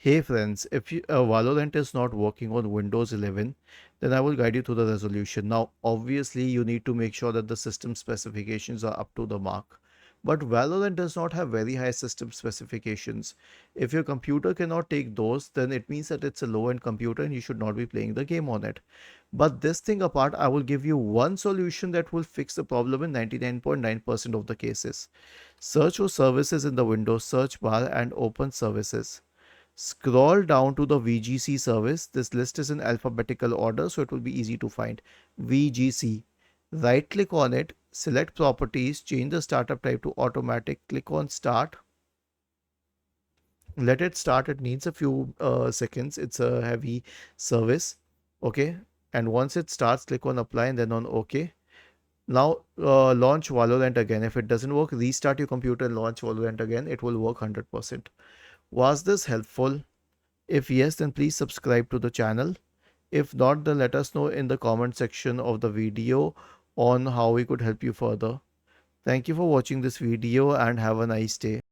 Hey friends, if Valorant is not working on Windows 11, then I will guide you through the resolution. Now, obviously, you need to make sure that the system specifications are up to the mark. But Valorant does not have very high system specifications. If your computer cannot take those, then it means that it's a low-end computer and you should not be playing the game on it. But this thing apart, I will give you one solution that will fix the problem in 99.9% of the cases. Search for services in the Windows search bar and open services. Scroll down to the VGC service. This list is in alphabetical order, so it will be easy to find. VGC. Right click on it, select properties, change the startup type to automatic, click on start. Let it start. It needs a few seconds. It's a heavy service. Okay. And once it starts, click on apply and then on OK. Now launch Valorant again. If it doesn't work, restart your computer and launch Valorant again. It will work 100%. Was this helpful? If yes, then please subscribe to the channel. If not, then let us know in the comment section of the video on how we could help you further. Thank you for watching this video and have a nice day.